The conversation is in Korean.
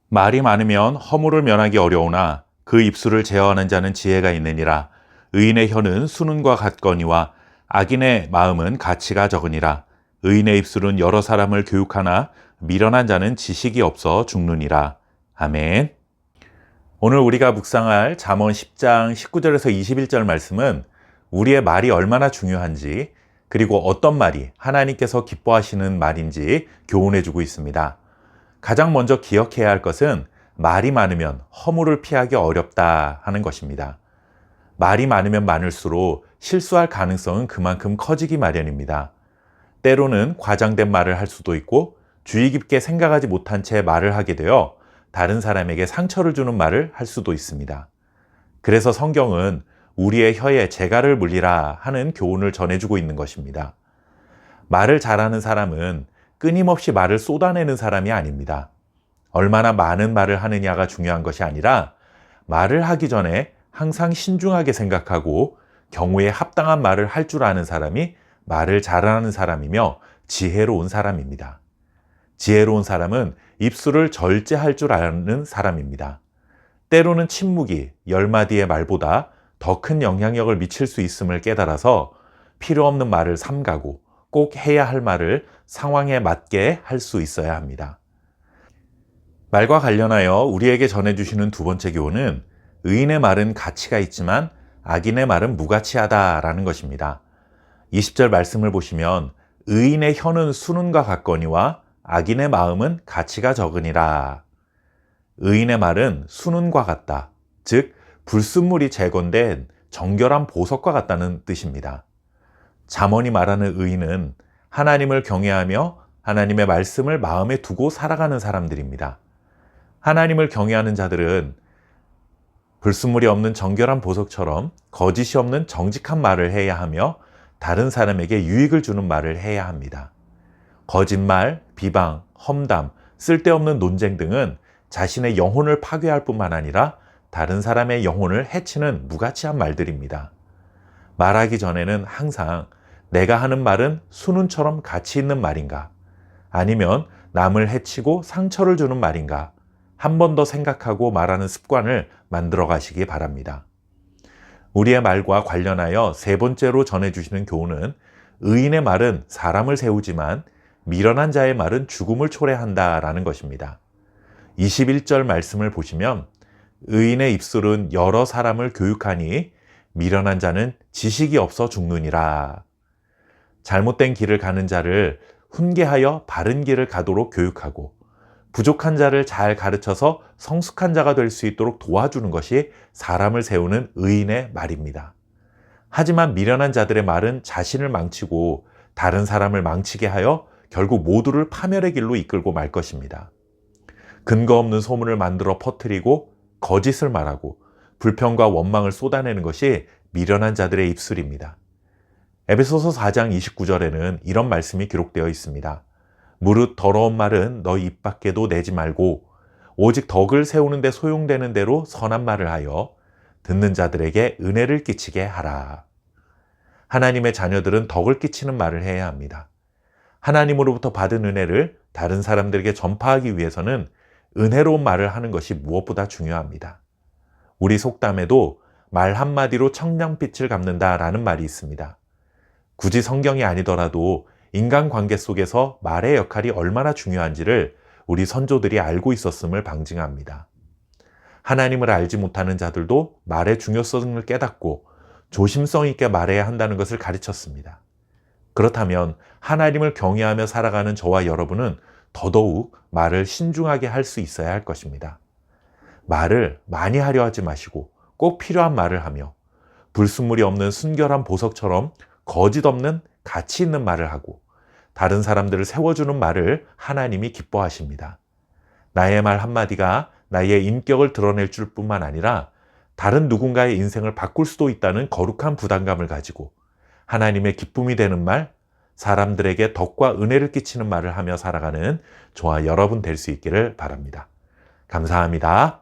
말이 많으면 허물을 면하기 어려우나 그 입술을 제어하는 자는 지혜가 있느니라. 의인의 혀는 수는과 같거니와 악인의 마음은 가치가 적으니라. 의인의 입술은 여러 사람을 교육하나 미련한 자는 지식이 없어 죽느니라. 아멘. 오늘 우리가 묵상할 잠언 10장 19절에서 21절 말씀은 우리의 말이 얼마나 중요한지, 그리고 어떤 말이 하나님께서 기뻐하시는 말인지 교훈해주고 있습니다. 가장 먼저 기억해야 할 것은 말이 많으면 허물을 피하기 어렵다 하는 것입니다. 말이 많으면 많을수록 실수할 가능성은 그만큼 커지기 마련입니다. 때로는 과장된 말을 할 수도 있고 주의 깊게 생각하지 못한 채 말을 하게 되어 다른 사람에게 상처를 주는 말을 할 수도 있습니다. 그래서 성경은 우리의 혀에 재갈을 물리라 하는 교훈을 전해주고 있는 것입니다. 말을 잘하는 사람은 끊임없이 말을 쏟아내는 사람이 아닙니다. 얼마나 많은 말을 하느냐가 중요한 것이 아니라 말을 하기 전에 항상 신중하게 생각하고 경우에 합당한 말을 할 줄 아는 사람이 말을 잘하는 사람이며 지혜로운 사람입니다. 지혜로운 사람은 입술을 절제할 줄 아는 사람입니다. 때로는 침묵이 10마디의 말보다 더 큰 영향력을 미칠 수 있음을 깨달아서 필요 없는 말을 삼가고 꼭 해야 할 말을 상황에 맞게 할 수 있어야 합니다. 말과 관련하여 우리에게 전해주시는 두 번째 교훈은 의인의 말은 가치가 있지만 악인의 말은 무가치하다라는 것입니다. 20절 말씀을 보시면 의인의 혀는 수는과 같거니와 악인의 마음은 가치가 적으니라. 의인의 말은 수는과 같다. 즉 불순물이 제거된 정결한 보석과 같다는 뜻입니다. 잠언이 말하는 의인은 하나님을 경외하며 하나님의 말씀을 마음에 두고 살아가는 사람들입니다. 하나님을 경외하는 자들은 불순물이 없는 정결한 보석처럼 거짓이 없는 정직한 말을 해야 하며 다른 사람에게 유익을 주는 말을 해야 합니다. 거짓말, 비방, 험담, 쓸데없는 논쟁 등은 자신의 영혼을 파괴할 뿐만 아니라 다른 사람의 영혼을 해치는 무가치한 말들입니다. 말하기 전에는 항상 내가 하는 말은 수눈처럼 가치 있는 말인가? 아니면 남을 해치고 상처를 주는 말인가? 한 번 더 생각하고 말하는 습관을 만들어 가시기 바랍니다. 우리의 말과 관련하여 세 번째로 전해주시는 교훈은 의인의 말은 사람을 세우지만 미련한 자의 말은 죽음을 초래한다라는 것입니다. 21절 말씀을 보시면 의인의 입술은 여러 사람을 교육하니 미련한 자는 지식이 없어 죽느니라. 잘못된 길을 가는 자를 훈계하여 바른 길을 가도록 교육하고 부족한 자를 잘 가르쳐서 성숙한 자가 될 수 있도록 도와주는 것이 사람을 세우는 의인의 말입니다. 하지만 미련한 자들의 말은 자신을 망치고 다른 사람을 망치게 하여 결국 모두를 파멸의 길로 이끌고 말 것입니다. 근거 없는 소문을 만들어 퍼뜨리고 거짓을 말하고 불평과 원망을 쏟아내는 것이 미련한 자들의 입술입니다. 에베소서 4장 29절에는 이런 말씀이 기록되어 있습니다. 무릇 더러운 말은 너 입 밖에도 내지 말고 오직 덕을 세우는 데 소용되는 대로 선한 말을 하여 듣는 자들에게 은혜를 끼치게 하라. 하나님의 자녀들은 덕을 끼치는 말을 해야 합니다. 하나님으로부터 받은 은혜를 다른 사람들에게 전파하기 위해서는 은혜로운 말을 하는 것이 무엇보다 중요합니다. 우리 속담에도 말 한마디로 청량빛을 갚는다라는 말이 있습니다. 굳이 성경이 아니더라도 인간관계 속에서 말의 역할이 얼마나 중요한지를 우리 선조들이 알고 있었음을 방증합니다. 하나님을 알지 못하는 자들도 말의 중요성을 깨닫고 조심성 있게 말해야 한다는 것을 가르쳤습니다. 그렇다면 하나님을 경외하며 살아가는 저와 여러분은 더더욱 말을 신중하게 할 수 있어야 할 것입니다. 말을 많이 하려 하지 마시고 꼭 필요한 말을 하며 불순물이 없는 순결한 보석처럼 거짓 없는 가치 있는 말을 하고 다른 사람들을 세워주는 말을 하나님이 기뻐하십니다. 나의 말 한마디가 나의 인격을 드러낼 줄 뿐만 아니라 다른 누군가의 인생을 바꿀 수도 있다는 거룩한 부담감을 가지고 하나님의 기쁨이 되는 말, 사람들에게 덕과 은혜를 끼치는 말을 하며 살아가는 저와 여러분 될 수 있기를 바랍니다. 감사합니다.